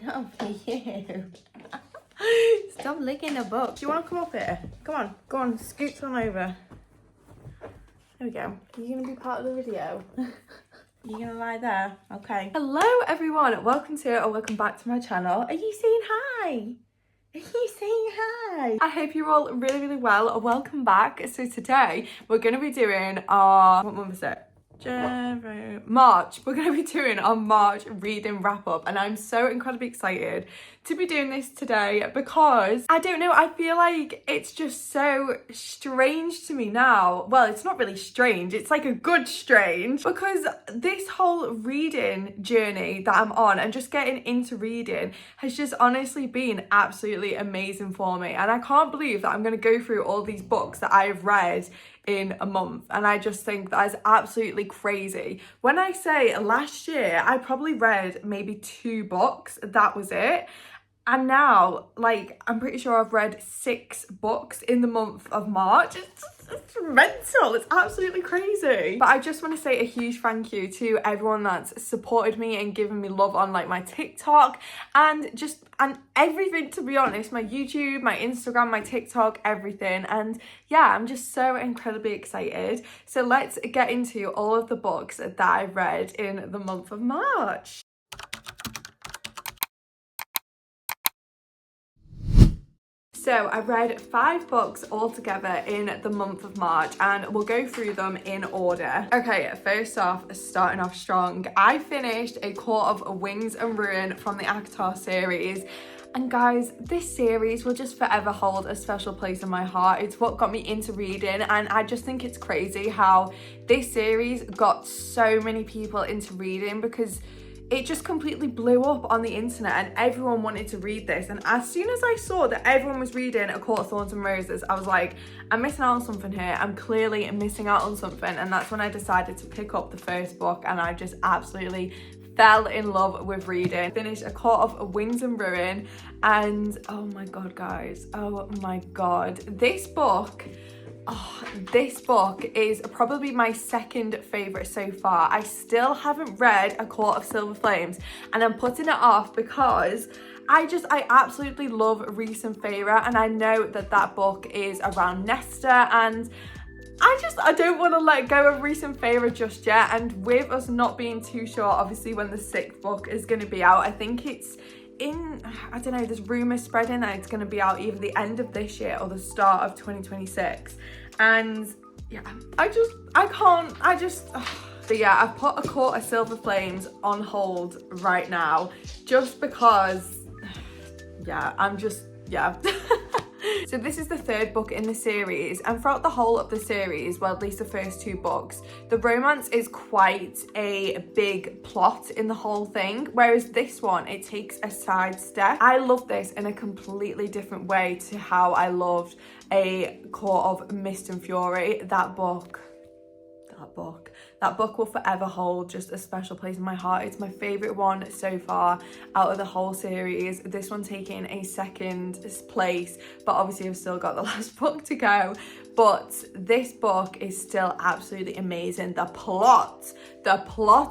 Not for you. Stop licking the book. Do you want to come up here? Come on, scoot on over. There we go. Are you going to be part of the video? You're going to lie there? Okay. Hello everyone, welcome to or welcome back to my channel. Are you saying hi? Are you saying hi? I hope you're all really well. Welcome back. So today we're going to be doing our, what month is it? March. We're going to be doing our March reading wrap up, and I'm so incredibly excited to be doing this today because I don't know, I feel like it's just so strange to me now. Well, it's not really strange, it's like a good strange, because this whole reading journey that I'm on and just getting into reading has just honestly been absolutely amazing for me, and I can't believe that I'm going to go through all these books that I've read in a month, and I just think that is absolutely crazy. When I say last year I probably read maybe 2 books, that was it, and now like I'm pretty sure I've read 6 books in the month of March. It's mental, it's absolutely crazy. But I just want to say a huge thank you to everyone that's supported me and given me love on like my TikTok and everything, to be honest, my YouTube, my Instagram, my TikTok, everything. And yeah, I'm just so incredibly excited. So let's get into all of the books that I've read in the month of March. So I've read 5 books altogether in the month of March, and we'll go through them in order. Okay, first off, starting off strong, I finished A Court of Wings and Ruin from the ACOTAR series. And guys, this series will just forever hold a special place in my heart. It's what got me into reading, and I just think it's crazy how this series got so many people into reading because it just completely blew up on the internet and everyone wanted to read this. And as soon as I saw that everyone was reading A Court of Thorns and Roses, I was like, I'm missing out on something here. I'm clearly missing out on something. And that's when I decided to pick up the first book, and I just absolutely fell in love with reading. Finished A Court of Wings and Ruin, and oh my god, guys, oh my god, this book is probably my second favourite so far. I still haven't read A Court of Silver Flames, and I'm putting it off because I absolutely love Rhys and Feyre, and I know that book is around Nesta, and I don't want to let go of Rhys and Feyre just yet. And with us not being too sure obviously when the 6th book is going to be out, I think it's in, I don't know, there's rumours spreading that it's going to be out either the end of this year or the start of 2026. And yeah, but yeah, I've put A Court of Silver Flames on hold right now just because, yeah. So this is the 3rd book in the series, and throughout the whole of the series, well, at least the first 2 books, the romance is quite a big plot in the whole thing, whereas this one, it takes a sidestep. I love this in a completely different way to how I loved A Court of Mist and Fury. That book will forever hold just a special place in my heart. It's my favourite one so far out of the whole series. This one taking a 2nd place, but obviously I've still got the last book to go. But this book is still absolutely amazing. The plot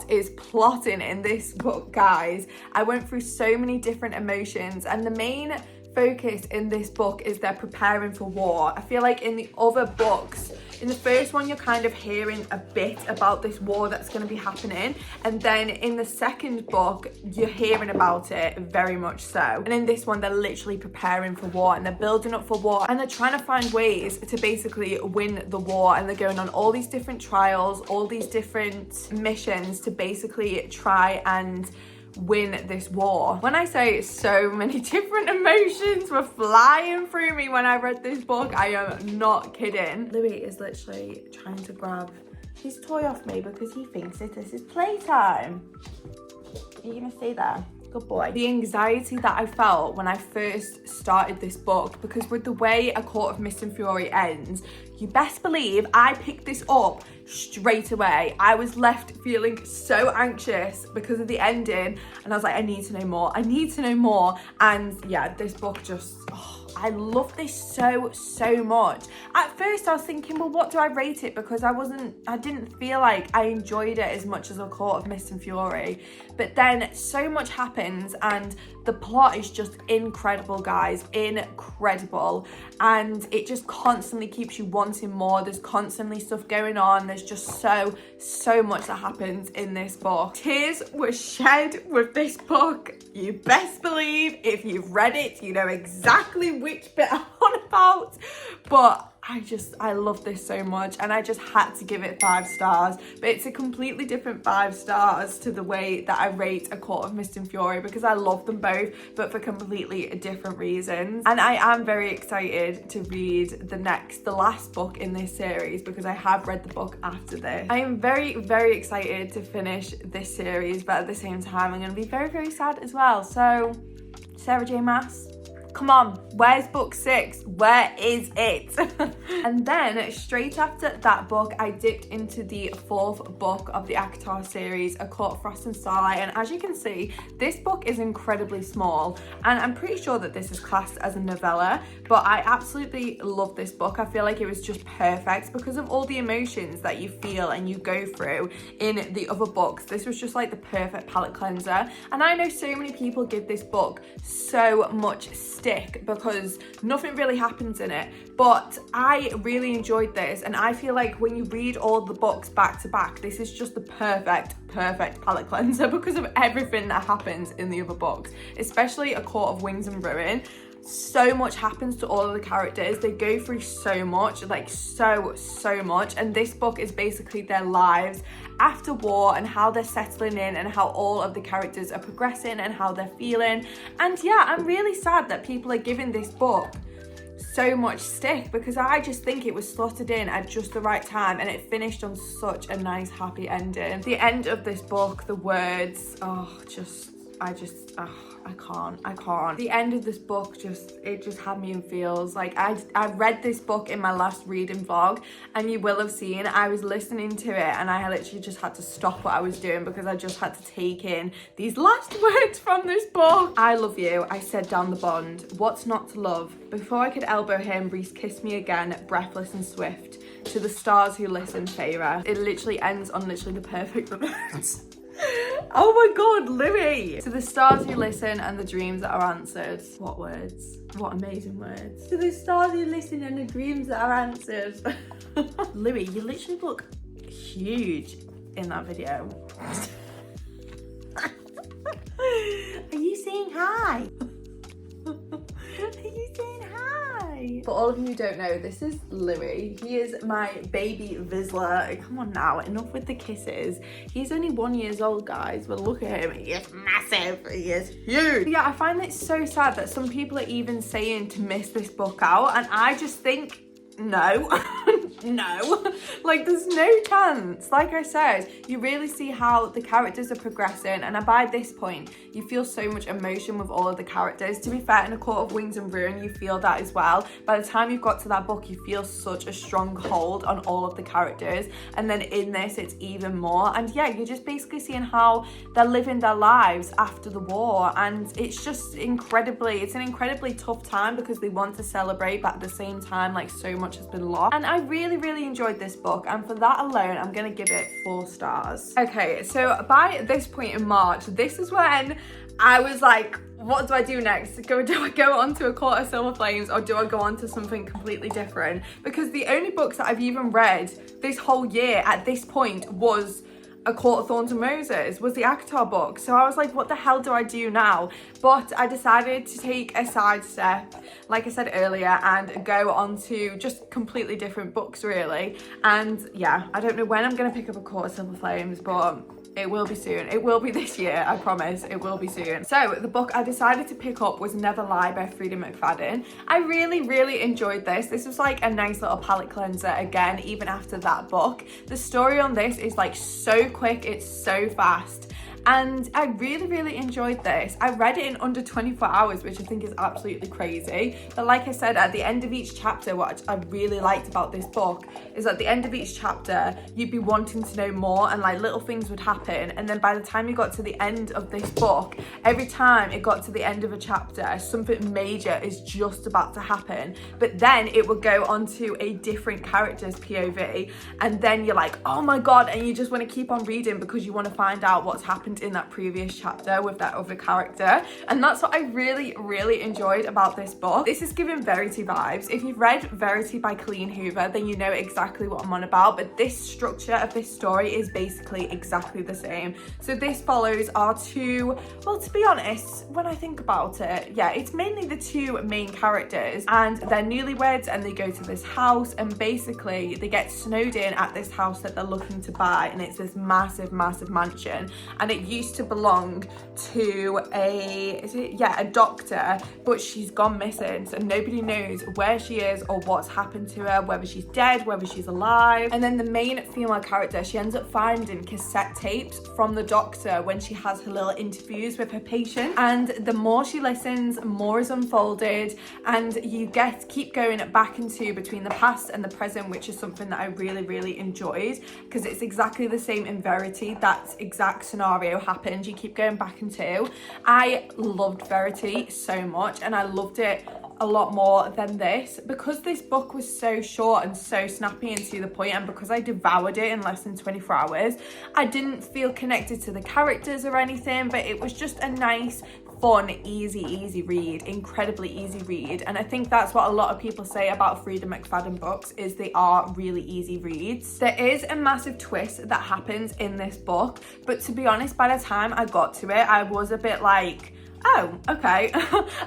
is plotting in this book, guys. I went through so many different emotions, and the main focus in this book is they're preparing for war. I feel like in the other books, in the first one, you're kind of hearing a bit about this war that's going to be happening, and then in the 2nd book, you're hearing about it very much so. And in this one, they're literally preparing for war, and they're building up for war, and they're trying to find ways to basically win the war, and they're going on all these different trials, all these different missions to basically try and win this war. When I say so many different emotions were flying through me when I read this book, I am not kidding. Louis is literally trying to grab his toy off me because he thinks it is his playtime. Are you gonna stay there? Good boy. The anxiety that I felt when I first started this book, because with the way A Court of Mist and Fury ends, you best believe I picked this up straight away. I was left feeling so anxious because of the ending, and I was like, I need to know more. I need to know more. And yeah, this book just, I love this so much. At first I was thinking, well, what do I rate it? Because I didn't feel like I enjoyed it as much as A Court of Mist and Fury. But then so much happens and the plot is just incredible, guys, incredible. And it just constantly keeps you wanting more. There's constantly stuff going on. There's just so much that happens in this book. Tears were shed with this book. You best believe if you've read it, you know exactly which bit I'm on about. But I love this so much, and I just had to give it 5 stars. But it's a completely different 5 stars to the way that I rate A Court of Mist and Fury, because I love them both, but for completely different reasons. And I am very excited to read the last book in this series, because I have read the book after this. I am very excited to finish this series, but at the same time I'm going to be very sad as well. So Sarah J Maas, come on, where's book 6? Where is it? And then straight after that book, I dipped into the 4th book of the ACOTAR series, A Court of Frost and Starlight. And as you can see, this book is incredibly small, and I'm pretty sure that this is classed as a novella, but I absolutely love this book. I feel like it was just perfect because of all the emotions that you feel and you go through in the other books. This was just like the perfect palate cleanser. And I know so many people give this book so much stick because nothing really happens in it, but I really enjoyed this, and I feel like when you read all the books back to back, this is just the perfect palate cleanser because of everything that happens in the other books, especially A Court of Wings and Ruin. So much happens to all of the characters. They go through so much, like so much, and this book is basically their lives after war and how they're settling in and how all of the characters are progressing and how they're feeling. And yeah, I'm really sad that people are giving this book so much stick, because I just think it was slotted in at just the right time and it finished on such a nice happy ending. The end of this book, the words, I can't. The end of this book it just had me in feels. Like I read this book in my last reading vlog, and you will have seen I was listening to it and I literally just had to stop what I was doing because I just had to take in these last words from this book. I love you, I said down the bond. What's not to love? Before I could elbow him, Reese kissed me again, breathless and swift. To the stars who listen, Feyre. It literally ends on literally the perfect words. Oh my god, Louis! To the stars who listen and the dreams that are answered. What words? What amazing words. To the stars who listen and the dreams that are answered. Louis, you literally look huge in that video. Are you saying hi? Are you saying hi? For all of you who don't know, this is Louis. He is my baby Vizsla. Come on now, enough with the kisses. He's only 1 year old, guys, but look at him. He is massive. He is huge. Yeah, I find it so sad that some people are even saying to miss this book out, and I just think, no. No, like there's no chance. Like I said, you really see how the characters are progressing, and by this point you feel so much emotion with all of the characters. To be fair, in A Court of Wings and Ruin you feel that as well. By the time you've got to that book, you feel such a strong hold on all of the characters, and then in this it's even more. And yeah, you're just basically seeing how they're living their lives after the war, and it's just an incredibly tough time because they want to celebrate, but at the same time, like, so much has been lost. And I really enjoyed this book, and for that alone I'm gonna give it 4 stars. Okay, so by this point in March, this is when I was like, what do I do next? Do I go on to A Court of Silver Flames, or do I go on to something completely different? Because the only books that I've even read this whole year at this point was A Court of Thorns and Roses, was the ACOTAR book. So I was like, what the hell do I do now? But I decided to take a sidestep, like I said earlier, and go on to just completely different books, really. And yeah, I don't know when I'm going to pick up A Court of Silver Flames, but it will be soon. It will be this year, I promise. It will be soon. So the book I decided to pick up was Never Lie by Frida McFadden. I really enjoyed this. This was like a nice little palate cleanser again, even after that book. The story on this is like so quick, it's so fast. and I really enjoyed this. I read it in under 24 hours, which I think is absolutely crazy. But like I said, at the end of each chapter, what I really liked about this book is at the end of each chapter, you'd be wanting to know more, and like little things would happen. And then by the time you got to the end of this book, every time it got to the end of a chapter, something major is just about to happen. But then it would go on to a different character's POV, and then you're like, oh my god, and you just want to keep on reading because you want to find out what's happened in that previous chapter with that other character. And that's what I really enjoyed about this book. This is giving Verity vibes. If you've read Verity by Colleen Hoover, then you know exactly what I'm on about, but this structure of this story is basically exactly the same. So this follows our two, well, to be honest, when I think about it, yeah, it's mainly the two main characters, and they're newlyweds, and they go to this house, and basically they get snowed in at this house that they're looking to buy, and it's this massive mansion, and it used to belong to a doctor, but she's gone missing, so nobody knows where she is or what's happened to her, whether she's dead, whether she's alive. And then the main female character, she ends up finding cassette tapes from the doctor when she has her little interviews with her patient, and the more she listens, more is unfolded, and you keep going back into between the past and the present, which is something that I really enjoyed, because it's exactly the same in Verity. That exact scenario happened. You keep going back into. I loved Verity so much, and I loved it a lot more than this because this book was so short and so snappy and to the point, and because I devoured it in less than 24 hours, I didn't feel connected to the characters or anything, but it was just a nice, fun, easy read, incredibly easy read. And I think that's what a lot of people say about Frida McFadden books, is they are really easy reads. There is a massive twist that happens in this book, but to be honest, by the time I got to it, I was a bit like, oh, okay.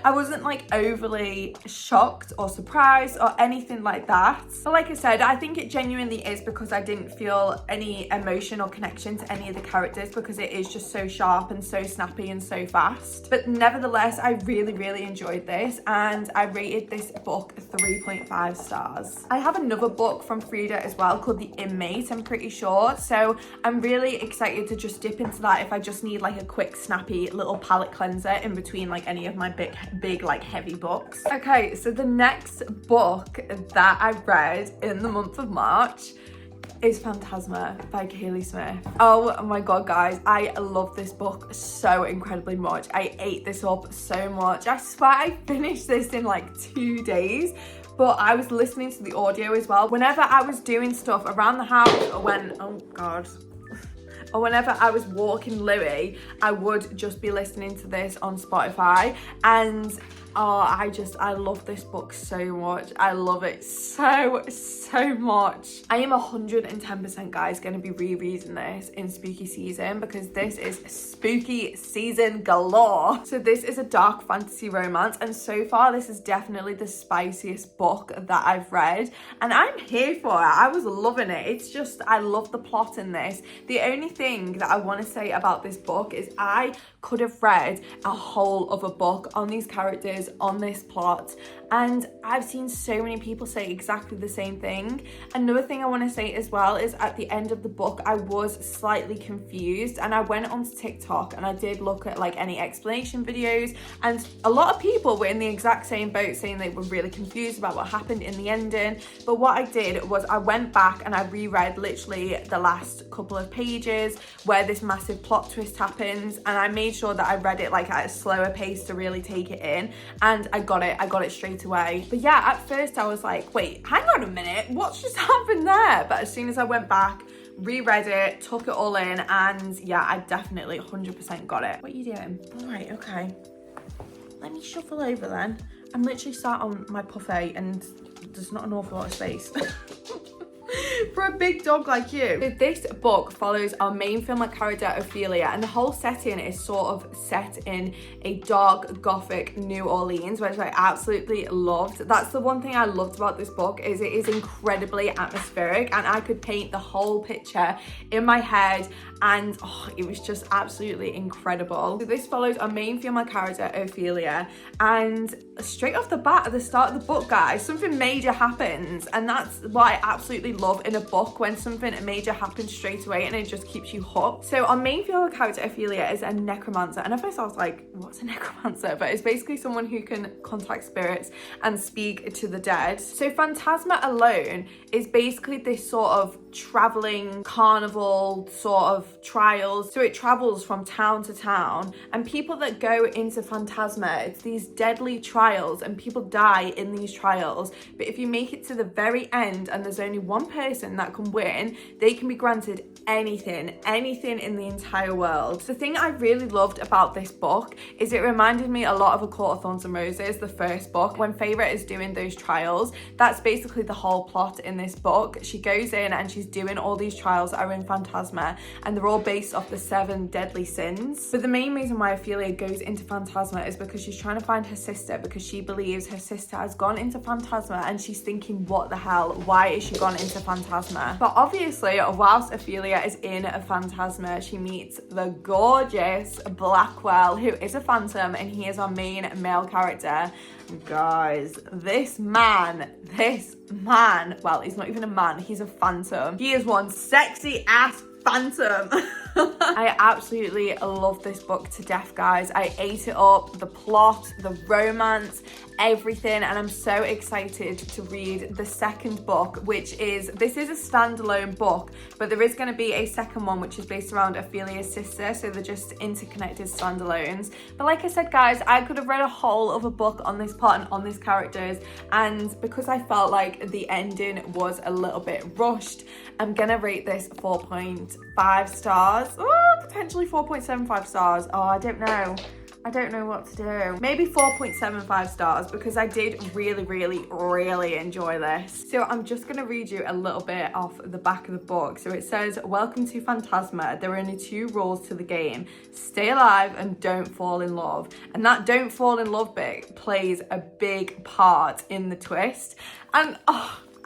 I wasn't like overly shocked or surprised or anything like that. But like I said, I think it genuinely is because I didn't feel any emotional connection to any of the characters, because it is just so sharp and so snappy and so fast. But nevertheless, I really enjoyed this, and I rated this book 3.5 stars. I have another book from Frida as well called The Inmate, I'm pretty sure. So I'm really excited to just dip into that if I just need like a quick snappy little palette cleanser in between like any of my big like heavy books. Okay, so the next book that I read in the month of March is Phantasma by Kaylee Smith. Oh my god, guys, I love this book so incredibly much. I ate this up so much. I swear I finished this in like 2 days. But I was listening to the audio as well. Whenever I was doing stuff around the house, or whenever I was walking Louis, I would just be listening to this on Spotify, and I love this book so much. I love it so much. I am 110%, guys, going to be rereading this in spooky season, because this is spooky season galore. So this is a dark fantasy romance, and so far this is definitely the spiciest book that I've read, and I'm here for it. I was loving it. It's just, I love the plot in this. The only thing that I want to say about this book is I could have read a whole other book on these characters, on this plot, and I've seen so many people say exactly the same thing. Another thing I want to say as well is at the end of the book I was slightly confused, and I went onto TikTok and I did look at like any explanation videos, and a lot of people were in the exact same boat saying they were really confused about what happened in the ending. But what I did was I went back and I reread literally the last couple of pages where this massive plot twist happens, and I made sure that I read it like at a slower pace to really take it in, and I got it straight away. But yeah, at first I was like, wait, hang on a minute, what's just happened there? But as soon as I went back, reread it, took it all in, and yeah, I definitely 100% got it. What are you doing? All right, okay. Let me shuffle over then. I'm literally sat on my buffet and there's not an awful lot of space. For a big dog like you. So this book follows our main female character Ophelia, and the whole setting is sort of set in a dark gothic New Orleans, which I absolutely loved. That's the one thing I loved about this book, is it is incredibly atmospheric, and I could paint the whole picture in my head, and it was just absolutely incredible. So this follows our main female character Ophelia, and straight off the bat at the start of the book, guys, something major happens, and that's what I absolutely love love in a book when something major happens straight away and it just keeps you hooked. So our main female character, Ophelia, is a necromancer. And at first I was like, what's a necromancer? But it's basically someone who can contact spirits and speak to the dead. So Phantasma alone is basically this sort of traveling carnival sort of trials. So it travels from town to town, and people that go into Phantasma, it's these deadly trials and people die in these trials. But if you make it to the very end and there's only one person that can win, they can be granted anything in the entire world. The thing I really loved about this book is it reminded me a lot of A Court of Thorns and Roses, the first book, when Feyre is doing those trials. That's basically the whole plot in this book. She goes in and she's doing all these trials that are in Phantasma, and they're all based off the 7 deadly sins. But the main reason why Ophelia goes into Phantasma is because she's trying to find her sister, because she believes her sister has gone into Phantasma, and she's thinking, what the hell, why is she gone into Phantasma? But obviously, whilst Ophelia is in a Phantasma, she meets the gorgeous Blackwell, who is a phantom, and he is our main male character. Guys, this man, well, he's not even a man, he's a phantom. He is one sexy ass phantom. I absolutely love this book to death, guys. I ate it up, the plot, the romance, everything, and I'm so excited to read the second book, this is a standalone book, but there is going to be a second one which is based around Ophelia's sister, so they're just interconnected standalones. But like I said, guys, I could have read a whole other book on this part and on these characters, and because I felt like the ending was a little bit rushed, I'm gonna rate this 4.5 stars. Oh, potentially 4.75 stars. Oh, I don't know what to do. Maybe 4.75 stars, because I did really enjoy this. So I'm just gonna read you a little bit off the back of the book. So it says, welcome to Phantasma. There are only 2 rules to the game. Stay alive and don't fall in love. And that don't fall in love bit plays a big part in the twist. And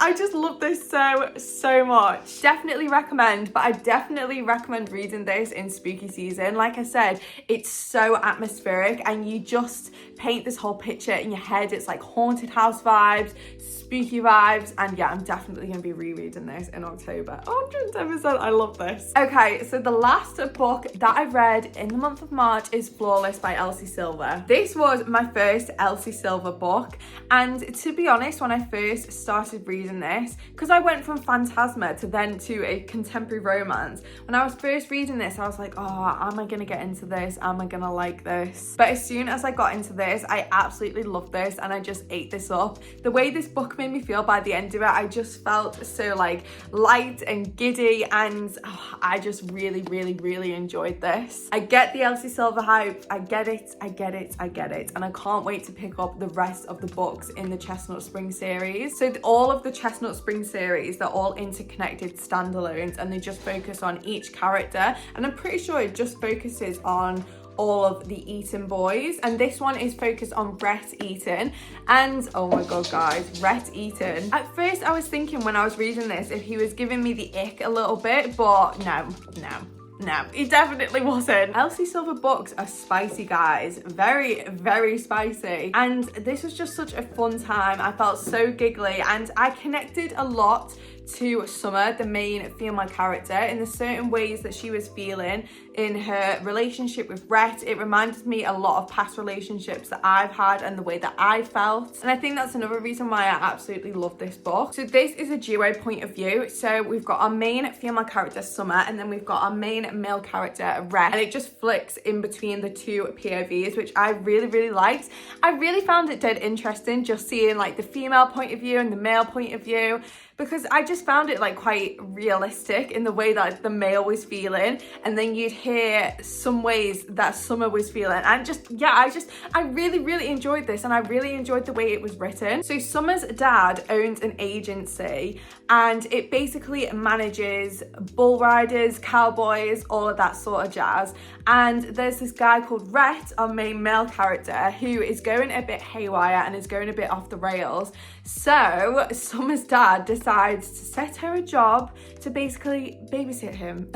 I just love this so much. Definitely recommend, but I definitely recommend reading this in spooky season. Like I said, it's so atmospheric and you just paint this whole picture in your head. It's like haunted house vibes, spooky vibes, and yeah, I'm definitely gonna be rereading this in October. 110%, I love this. Okay, so the last book that I read in the month of March is Flawless by Elsie Silver. This was my first Elsie Silver book, and to be honest, when I first started reading this, because I went from Phantasma to a contemporary romance, when I was first reading this, I was like, oh, am I gonna get into this? Am I gonna like this? But as soon as I got into this, I absolutely loved this, and I just ate this up. The way this book made me feel by the end of it, I just felt so like light and giddy, and I just really enjoyed this. I get the Elsie Silver hype, I get it, and I can't wait to pick up the rest of the books in the Chestnut Spring series. So all of the Chestnut Spring series, they're all interconnected standalones, and they just focus on each character, and I'm pretty sure it just focuses on all of the Eaton boys, and this one is focused on Rhett Eaton. And oh my god, guys, Rhett Eaton, at first I was thinking when I was reading this if he was giving me the ick a little bit, but no, he definitely wasn't. Elsie Silver books are spicy, guys. Very spicy. And this was just such a fun time. I felt so giggly, and I connected a lot to Summer, the main female character, in the certain ways that she was feeling in her relationship with Rhett. It reminded me a lot of past relationships that I've had and the way that I felt. And I think that's another reason why I absolutely love this book. So this is a duo point of view. So we've got our main female character, Summer, and then we've got our main male character, Rhett. And it just flicks in between the 2 POVs, which I really liked. I really found it dead interesting just seeing like the female point of view and the male point of view, because I just found it like quite realistic in the way that the male was feeling, and then you'd hear some ways that Summer was feeling, and I really enjoyed this, and I really enjoyed the way it was written. So Summer's dad owns an agency, and it basically manages bull riders, cowboys, all of that sort of jazz. And there's this guy called Rhett, our main male character, who is going a bit haywire and is going a bit off the rails. So Summer's dad decides to set her a job to basically babysit him.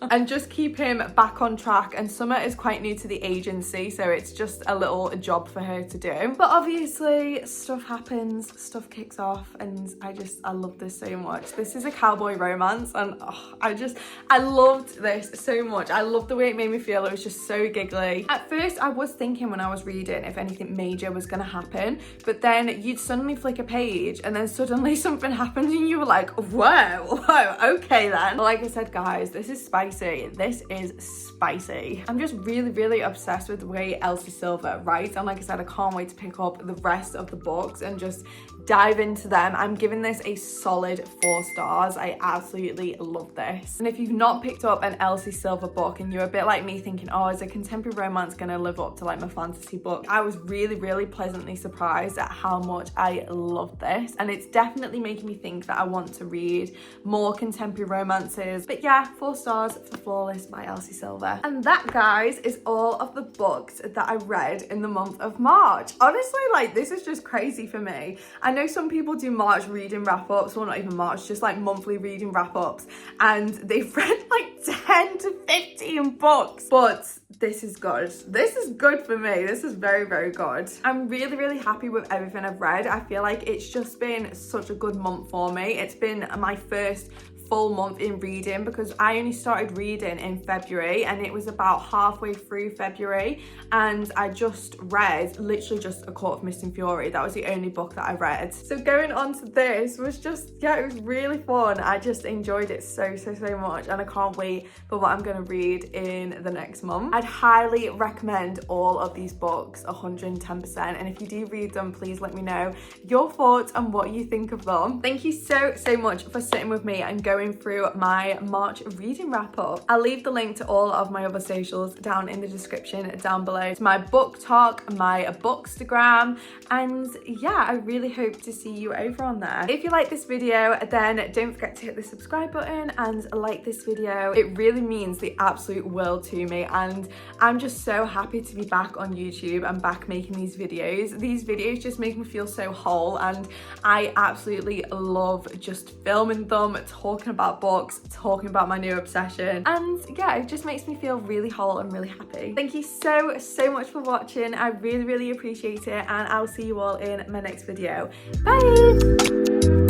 and just keep him back on track. And Summer is quite new to the agency, so it's just a little job for her to do. But obviously stuff happens, stuff kicks off, and I love this so much. This is a cowboy romance, and I loved this so much. I loved the way it made me feel. It was just so giggly. At first I was thinking when I was reading if anything major was gonna happen, but then you'd suddenly flick a page and then suddenly something happened and you were like, whoa, okay then. Like I said, guys, this is spicy. This is spicy. I'm just really obsessed with the way Elsie Silver writes, and like I said, I can't wait to pick up the rest of the books and just dive into them. I'm giving this a solid 4 stars. I absolutely love this. And if you've not picked up an Elsie Silver book and you're a bit like me thinking, oh, is a contemporary romance gonna live up to like my fantasy book, I was really pleasantly surprised at how much I love this, and it's definitely making me think that I want to read more contemporary romances. But yeah, 4 stars for Flawless by Elsie Silver. And that, guys, is all of the books that I read in the month of March. Honestly, like, this is just crazy for me. I know some people do March reading wrap-ups, well, not even March, just like monthly reading wrap-ups, and they've read like 10 to 15 books, but this is good. This is good for me. This is very good. I'm really happy with everything I've read. I feel like it's just been such a good month for me. It's been my first full month in reading because I only started reading in February, and it was about halfway through February, and I just read literally just A Court of Mist and Fury. That was the only book that I read. So going on to this was just, yeah, it was really fun. I just enjoyed it so much, and I can't wait for what I'm going to read in the next month. I'd highly recommend all of these books, 110%, and if you do read them, please let me know your thoughts and what you think of them. Thank you so much for sitting with me and going through my March reading wrap up. I'll leave the link to all of my other socials down in the description down below. It's my BOOKTOK, my BOOKSTAGRAM, and yeah, I really hope to see you over on there. If you like this video, then don't forget to hit the subscribe button and like this video. It really means the absolute world to me, and I'm just so happy to be back on YouTube and back making these videos. These videos just make me feel so whole, and I absolutely love just filming them, talking about books, talking about my new obsession, and yeah, it just makes me feel really whole and really happy. Thank you so much for watching. I really appreciate it, and I'll see you all in my next video. Bye!